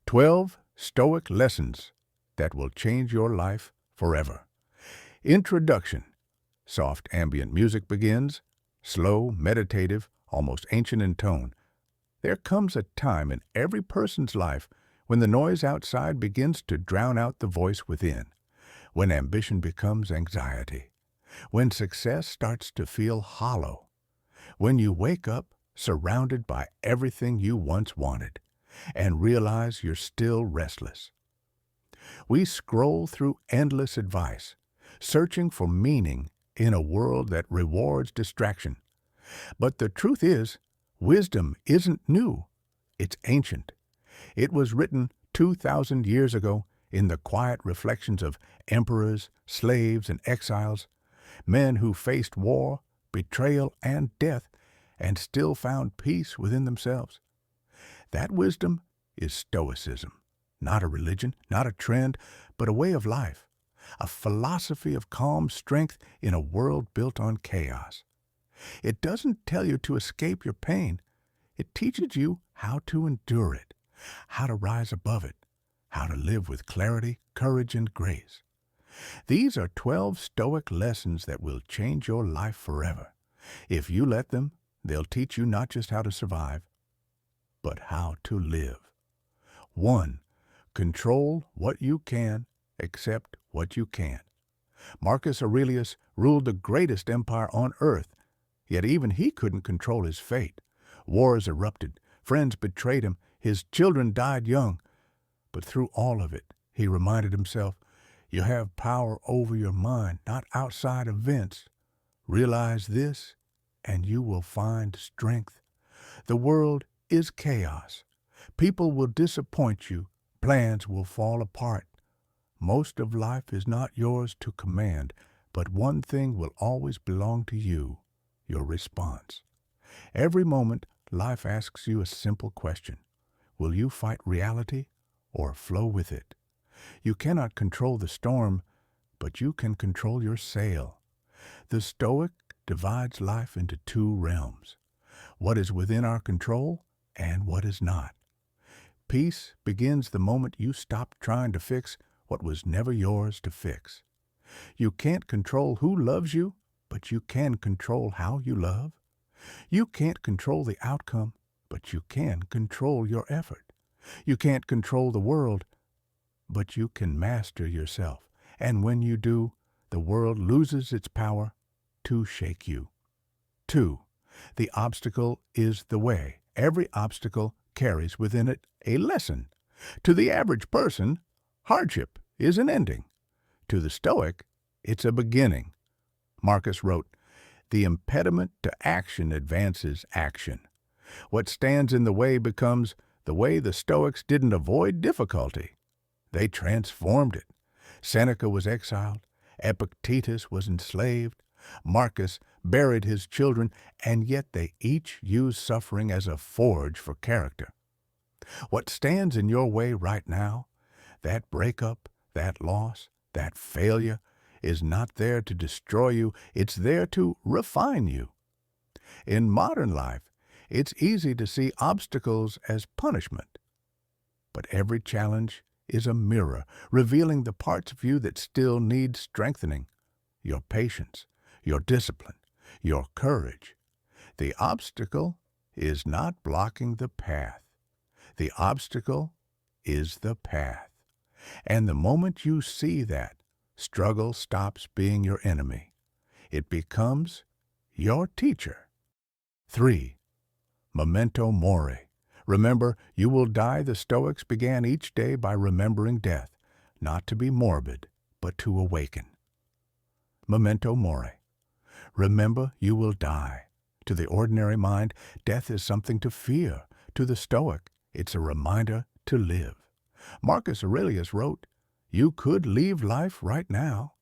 12 Stoic Lessons that will change your life forever. Introduction. Soft ambient music begins, slow, meditative, almost ancient in tone. There comes a time in every person's life when the noise outside begins to drown out the voice within, when ambition becomes anxiety, when success starts to feel hollow, when you wake up surrounded by everything you once wanted and realize you're still restless. We scroll through endless advice, searching for meaning in a world that rewards distraction. But the truth is, wisdom isn't new, it's ancient. It was written 2,000 years ago in the quiet reflections of emperors, slaves, and exiles, men who faced war, betrayal, and death, and still found peace within themselves. That wisdom is Stoicism, not a religion, not a trend, but a way of life, a philosophy of calm strength in a world built on chaos. It doesn't tell you to escape your pain. It teaches you how to endure it, how to rise above it, how to live with clarity, courage, and grace. These are 12 Stoic lessons that will change your life forever. If you let them, they'll teach you not just how to survive, but how to live. 1. Control what you can, accept what you can't. Marcus Aurelius ruled the greatest empire on earth, yet even he couldn't control his fate. Wars erupted, friends betrayed him, his children died young. But through all of it, he reminded himself, you have power over your mind, not outside events. Realize this, and you will find strength. The world is chaos. People will disappoint you. Plans will fall apart. Most of life is not yours to command, but one thing will always belong to you, your response. Every moment, life asks you a simple question. Will you fight reality or flow with it? You cannot control the storm, but you can control your sail. The Stoic divides life into two realms, what is within our control and what is not. Peace begins the moment you stop trying to fix what was never yours to fix. You can't control who loves you, but you can control how you love. You can't control the outcome, but you can control your effort. You can't control the world, but you can master yourself. And when you do, the world loses its power to shake you. 2. The obstacle is the way. Every obstacle carries within it a lesson. To the average person, hardship is an ending. To the Stoic, it's a beginning. Marcus wrote, "The impediment to action advances action. What stands in the way becomes the way." The Stoics didn't avoid difficulty. They transformed it. Seneca was exiled. Epictetus was enslaved. Marcus buried his children, and yet they each used suffering as a forge for character. What stands in your way right now, that breakup, that loss, that failure, is not there to destroy you. It's there to refine you. In modern life, it's easy to see obstacles as punishment. But every challenge is a mirror, revealing the parts of you that still need strengthening. Your patience, your discipline, your courage. The obstacle is not blocking the path. The obstacle is the path. And the moment you see that, struggle stops being your enemy. It becomes your teacher. 3. Memento mori. Remember, you will die. The Stoics began each day by remembering death, not to be morbid, but to awaken. Memento mori. Remember, you will die. To the ordinary mind, death is something to fear. To the Stoic, it's a reminder to live. Marcus Aurelius wrote, "You could leave life right now.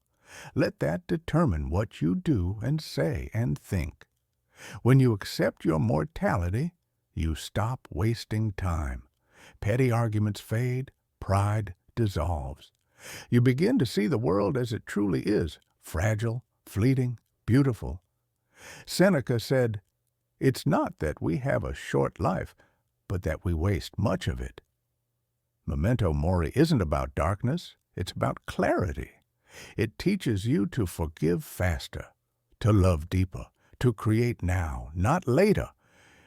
Let that determine what you do and say and think." When you accept your mortality, you stop wasting time. Petty arguments fade, pride dissolves. You begin to see the world as it truly is, fragile, fleeting, beautiful. Seneca said, "It's not that we have a short life, but that we waste much of it." Memento Mori isn't about darkness, it's about clarity. It teaches you to forgive faster, to love deeper, to create now, not later.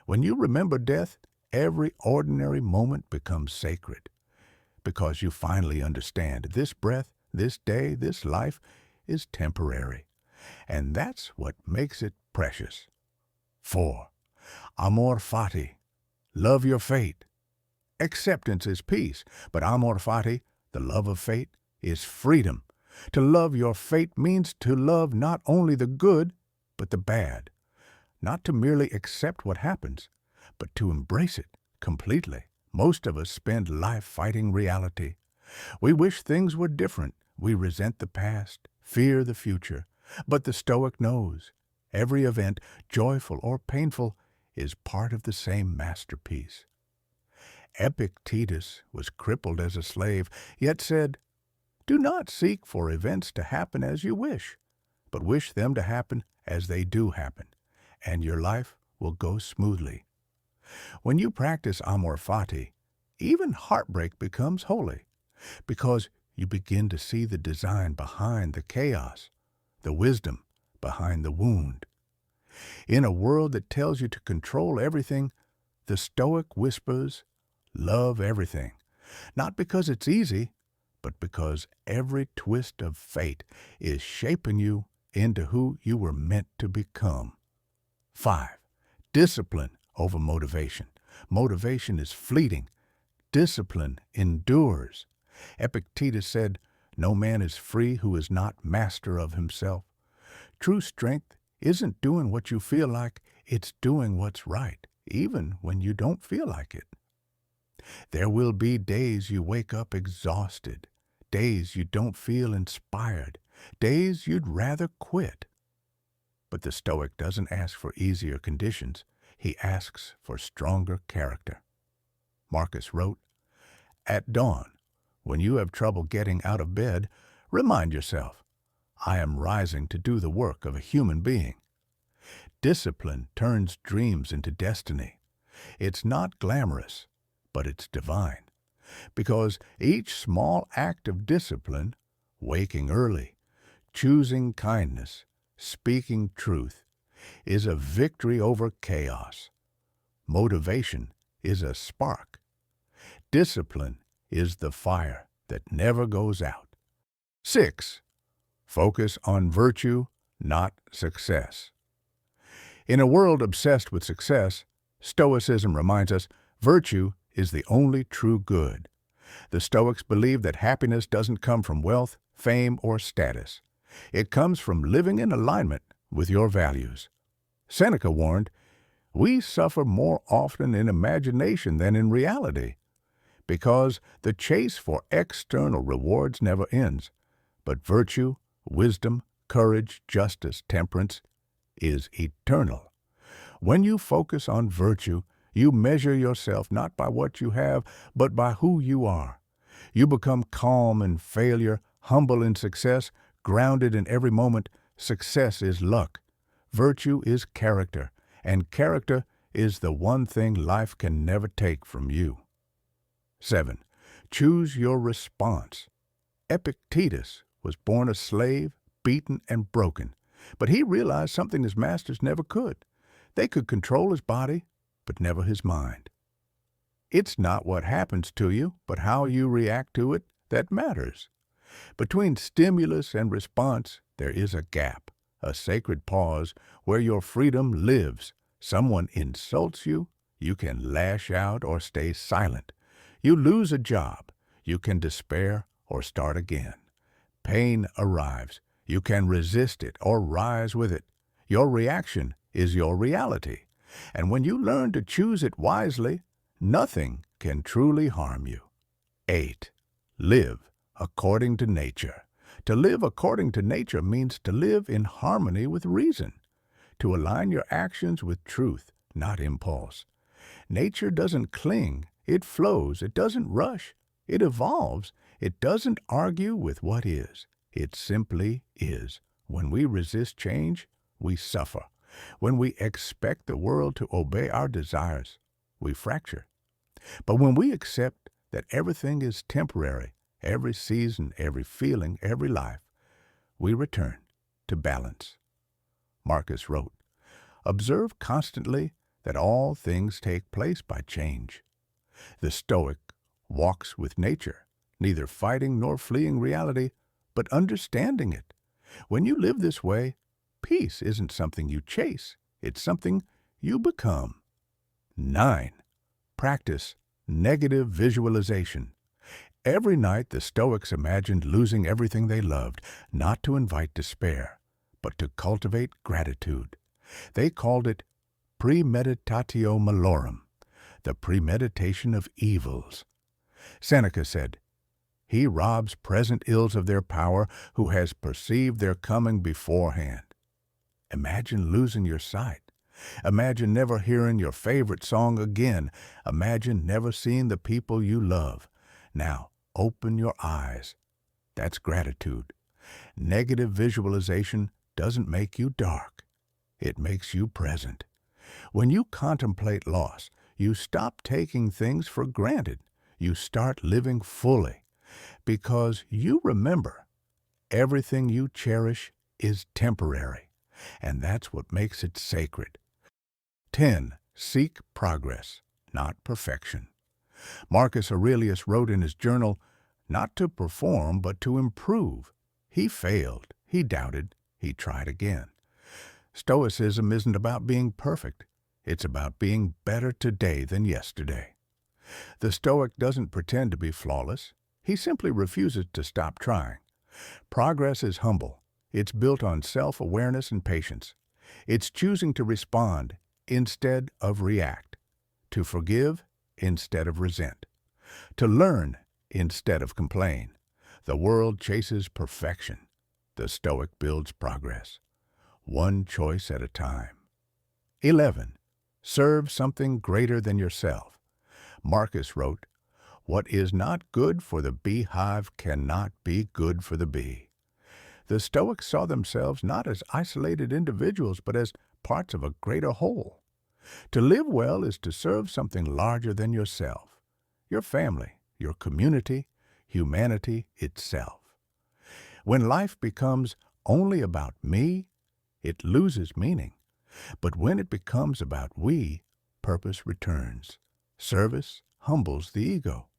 When you remember death, every ordinary moment becomes sacred, because you finally understand this breath, this day, this life is temporary. And that's what makes it precious. 4. Amor fati. Love your fate. Acceptance is peace, but amor fati, the love of fate, is freedom. To love your fate means to love not only the good, but the bad. Not to merely accept what happens, but to embrace it completely. Most of us spend life fighting reality. We wish things were different. We resent the past, fear the future. But the Stoic knows every event, joyful or painful, is part of the same masterpiece. Epictetus was crippled as a slave, yet said, "Do not seek for events to happen as you wish, but wish them to happen as they do happen, and your life will go smoothly." When you practice amor fati, even heartbreak becomes holy, because you begin to see the design behind the chaos, the wisdom behind the wound. In a world that tells you to control everything, the Stoic whispers, "Love everything," not because it's easy, but because every twist of fate is shaping you into who you were meant to become. 5. Discipline over motivation. Motivation is fleeting. Discipline endures. Epictetus said, "No man is free who is not master of himself." True strength isn't doing what you feel like, it's doing what's right, even when you don't feel like it. There will be days you wake up exhausted, days you don't feel inspired, days you'd rather quit. But the Stoic doesn't ask for easier conditions, he asks for stronger character. Marcus wrote, "At dawn, when you have trouble getting out of bed, remind yourself, I am rising to do the work of a human being." Discipline turns dreams into destiny. It's not glamorous, but it's divine. Because each small act of discipline, waking early, choosing kindness, speaking truth, is a victory over chaos. Motivation is a spark. Discipline is the fire that never goes out. 6. Focus on virtue, not success. In a world obsessed with success, Stoicism reminds us virtue is the only true good. The Stoics believe that happiness doesn't come from wealth, fame, or status. It comes from living in alignment with your values. Seneca warned, "We suffer more often in imagination than in reality," because the chase for external rewards never ends. But virtue, wisdom, courage, justice, temperance is eternal. When you focus on virtue, you measure yourself not by what you have, but by who you are. You become calm in failure, humble in success, grounded in every moment. Success is luck. Virtue is character, and character is the one thing life can never take from you. 7. Choose your response. Epictetus was born a slave, beaten and broken, but he realized something his masters never could. They could control his body, but never his mind. It's not what happens to you, but how you react to it that matters. Between stimulus and response, there is a gap, a sacred pause where your freedom lives. Someone insults you, you can lash out or stay silent. You lose a job, you can despair or start again. Pain arrives, you can resist it or rise with it. Your reaction is your reality. And when you learn to choose it wisely, nothing can truly harm you. 8. Live according to nature. To live according to nature means to live in harmony with reason, to align your actions with truth, not impulse. Nature doesn't cling, it flows, it doesn't rush, it evolves, it doesn't argue with what is. It simply is. When we resist change, we suffer. When we expect the world to obey our desires, we fracture. But when we accept that everything is temporary, every season, every feeling, every life, we return to balance. Marcus wrote, "Observe constantly that all things take place by change." The Stoic walks with nature, neither fighting nor fleeing reality, but understanding it. When you live this way, peace isn't something you chase, it's something you become. 9. Practice negative visualization. Every night the Stoics imagined losing everything they loved, not to invite despair, but to cultivate gratitude. They called it premeditatio malorum, the premeditation of evils. Seneca said, "He robs present ills of their power who has perceived their coming beforehand." Imagine losing your sight. Imagine never hearing your favorite song again. Imagine never seeing the people you love. Now, open your eyes. That's gratitude. Negative visualization doesn't make you dark. It makes you present. When you contemplate loss, you stop taking things for granted. You start living fully. Because you remember, everything you cherish is temporary, and that's what makes it sacred. 10. Seek progress, not perfection. Marcus Aurelius wrote in his journal, not to perform, but to improve. He failed, he doubted, he tried again. Stoicism isn't about being perfect. It's about being better today than yesterday. The Stoic doesn't pretend to be flawless. He simply refuses to stop trying. Progress is humble. It's built on self-awareness and patience. It's choosing to respond instead of react, to forgive instead of resent, to learn instead of complain. The world chases perfection. The Stoic builds progress, one choice at a time. 11. Serve something greater than yourself. Marcus wrote, "What is not good for the beehive cannot be good for the bee." The Stoics saw themselves not as isolated individuals, but as parts of a greater whole. To live well is to serve something larger than yourself, your family, your community, humanity itself. When life becomes only about me, it loses meaning. But when it becomes about we, purpose returns. Service humbles the ego.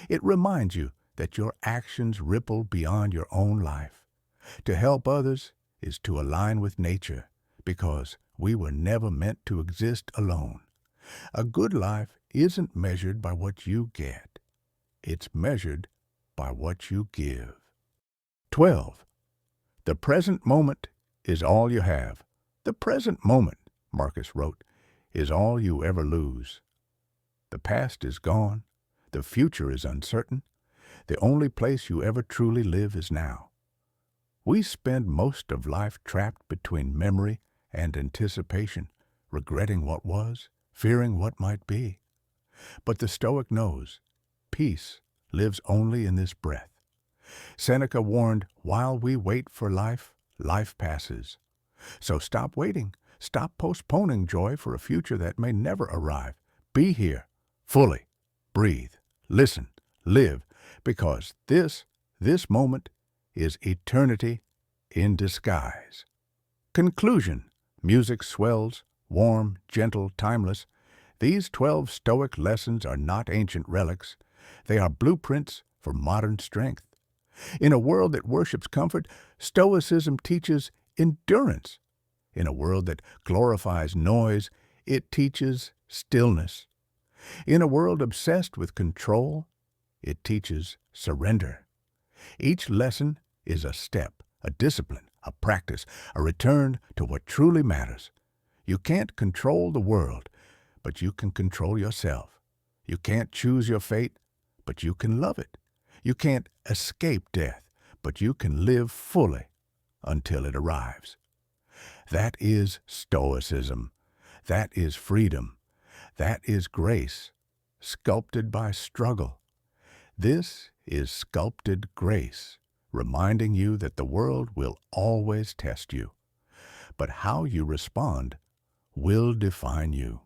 It reminds you that your actions ripple beyond your own life. To help others is to align with nature, because we were never meant to exist alone. A good life isn't measured by what you get. It's measured by what you give. 12. The present moment is all you have. The present moment, Marcus wrote, is all you ever lose. The past is gone. The future is uncertain. The only place you ever truly live is now. We spend most of life trapped between memory and anticipation, regretting what was, fearing what might be. But the Stoic knows peace lives only in this breath. Seneca warned, while we wait for life, life passes. So stop waiting. Stop postponing joy for a future that may never arrive. Be here, fully. Breathe, listen, live, because this moment is eternity in disguise. Conclusion. Music swells, warm, gentle, timeless. These 12 Stoic lessons are not ancient relics. They are blueprints for modern strength. In a world that worships comfort, Stoicism teaches endurance. In a world that glorifies noise, it teaches stillness. In a world obsessed with control, it teaches surrender. Each lesson is a step, a discipline, a practice, a return to what truly matters. You can't control the world, but you can control yourself. You can't choose your fate, but you can love it. You can't escape death, but you can live fully until it arrives. That is Stoicism. That is freedom. That is grace, sculpted by struggle. This is sculpted grace, reminding you that the world will always test you. But how you respond will define you.